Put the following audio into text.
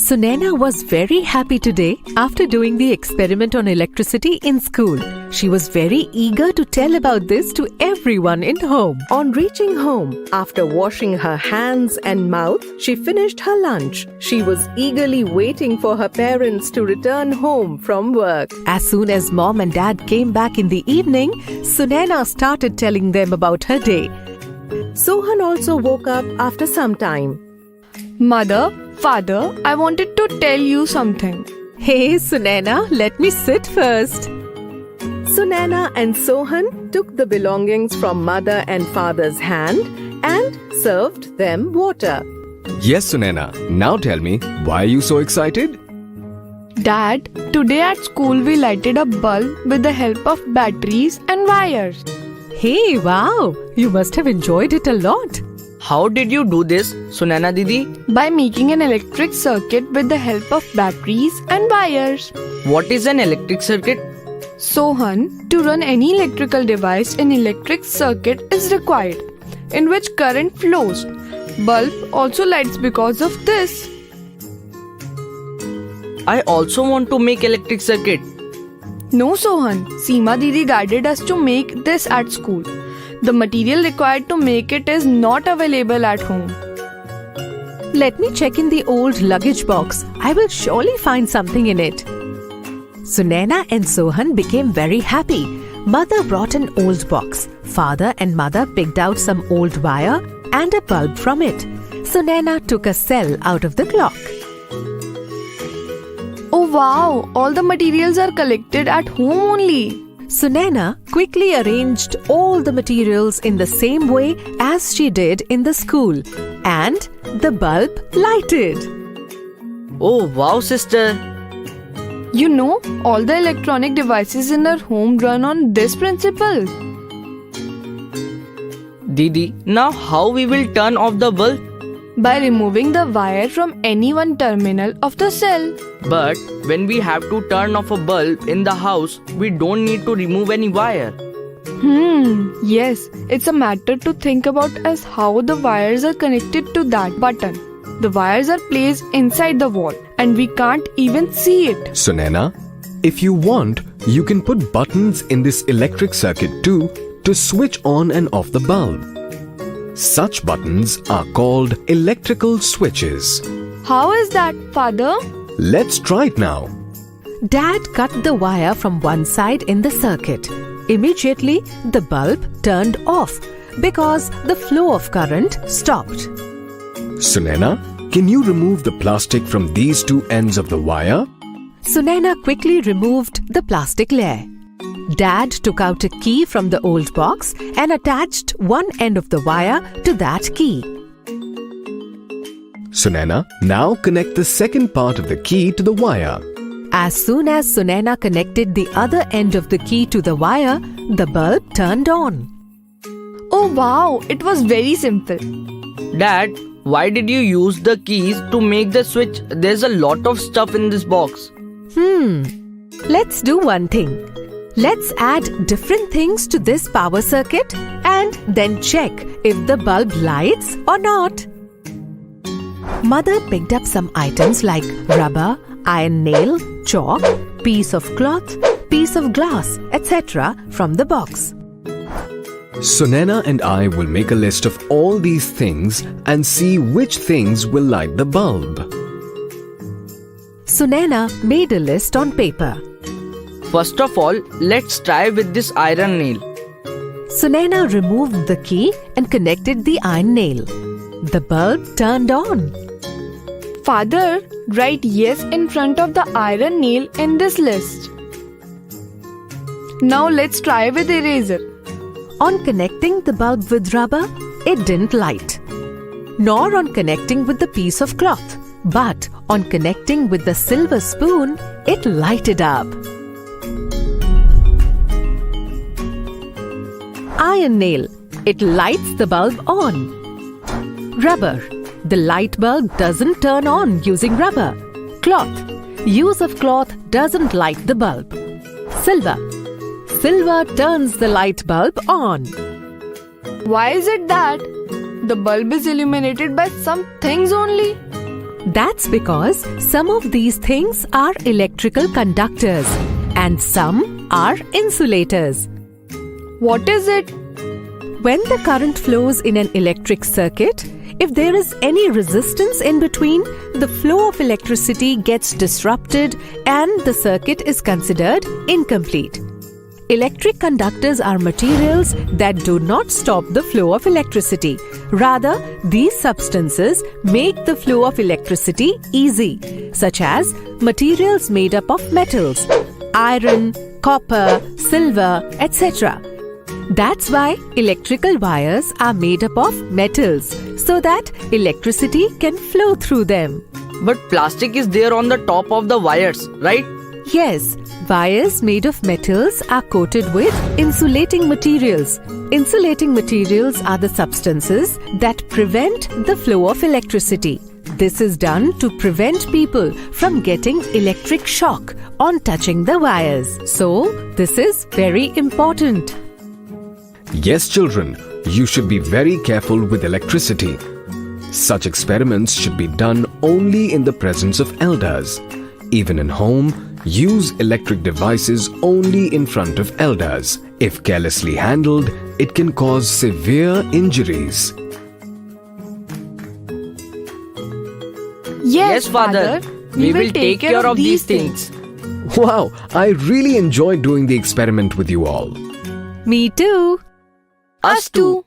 Sunaina was very happy today after doing the experiment on electricity in school. She was very eager to tell about this to everyone in home. On reaching home, after washing her hands and mouth, she finished her lunch. She was eagerly waiting for her parents to return home from work. As soon as mom and dad came back in the evening, Sunaina started telling them about her day. Sohan also woke up after some time. Mother, father, I wanted to tell you something. Hey Sunaina, let me sit first. Sunaina and Sohan took the belongings from mother and father's hand and served them water. Yes, Sunaina. Now tell me, why are you so excited? Dad, today at school we lighted a bulb with the help of batteries and wires. Hey, wow! You must have enjoyed it a lot. How did you do this, Sunaina Didi? By making an electric circuit with the help of batteries and wires. What is an electric circuit? Sohan, to run any electrical device, an electric circuit is required, in which current flows. Bulb also lights because of this. I also want to make electric circuit. No, Sohan. Seema Didi guided us to make this at school. The material required to make it is not available at home. Let me check in the old luggage box. I will surely find something in it. Sunaina and Sohan became very happy. Mother brought an old box. Father and mother picked out some old wire and a bulb from it. Sunaina took a cell out of the clock. Oh wow, all the materials are collected at home only. Sunaina quickly arranged all the materials in the same way as she did in the school, and the bulb lighted. Oh wow, sister. You know, all the electronic devices in our home run on this principle. Didi, now how we will turn off the bulb? By removing the wire from any one terminal of the cell. But when we have to turn off a bulb in the house, we don't need to remove any wire. Yes, it's a matter to think about as how the wires are connected to that button. The wires are placed inside the wall and we can't even see it. Sunaina, if you want, you can put buttons in this electric circuit too to switch on and off the bulb. Such buttons are called electrical switches. How is that, Father? Let's try it now. Dad cut the wire from one side in the circuit. Immediately, the bulb turned off because the flow of current stopped. Sunaina, can you remove the plastic from these two ends of the wire? Sunaina quickly removed the plastic layer. Dad took out a key from the old box and attached one end of the wire to that key. Sunaina, now connect the second part of the key to the wire. As soon as Sunaina connected the other end of the key to the wire, the bulb turned on. Oh wow, it was very simple. Dad, why did you use the keys to make the switch? There's a lot of stuff in this box. Let's do one thing. Let's add different things to this power circuit and then check if the bulb lights or not. Mother picked up some items like rubber, iron nail, chalk, piece of cloth, piece of glass, etc. from the box. Sunaina and I will make a list of all these things and see which things will light the bulb. Sunaina made a list on paper. First of all, let's try with this iron nail. Sunaina removed the key and connected the iron nail. The bulb turned on. Father, write yes in front of the iron nail in this list. Now let's try with eraser. On connecting the bulb with rubber, it didn't light. Nor on connecting with the piece of cloth. But on connecting with the silver spoon, it lighted up. Iron nail. It lights the bulb on. Rubber. The light bulb doesn't turn on using rubber. Cloth. Use of cloth doesn't light the bulb. Silver. Silver turns the light bulb on. Why is it that the bulb is illuminated by some things only? That's because some of these things are electrical conductors and some are insulators. What is it? When the current flows in an electric circuit, if there is any resistance in between, the flow of electricity gets disrupted and the circuit is considered incomplete. Electric conductors are materials that do not stop the flow of electricity. Rather, these substances make the flow of electricity easy, such as materials made up of metals, iron, copper, silver, etc. That's why electrical wires are made up of metals, so that electricity can flow through them. But plastic is there on the top of the wires, right? Yes, wires made of metals are coated with insulating materials. Insulating materials are the substances that prevent the flow of electricity. This is done to prevent people from getting electric shock on touching the wires. So, this is very important. Yes, children, you should be very careful with electricity. Such experiments should be done only in the presence of elders. Even in home, use electric devices only in front of elders. If carelessly handled, it can cause severe injuries. Yes, Father. We will take care of these things. Wow, I really enjoyed doing the experiment with you all. Me too. Us too.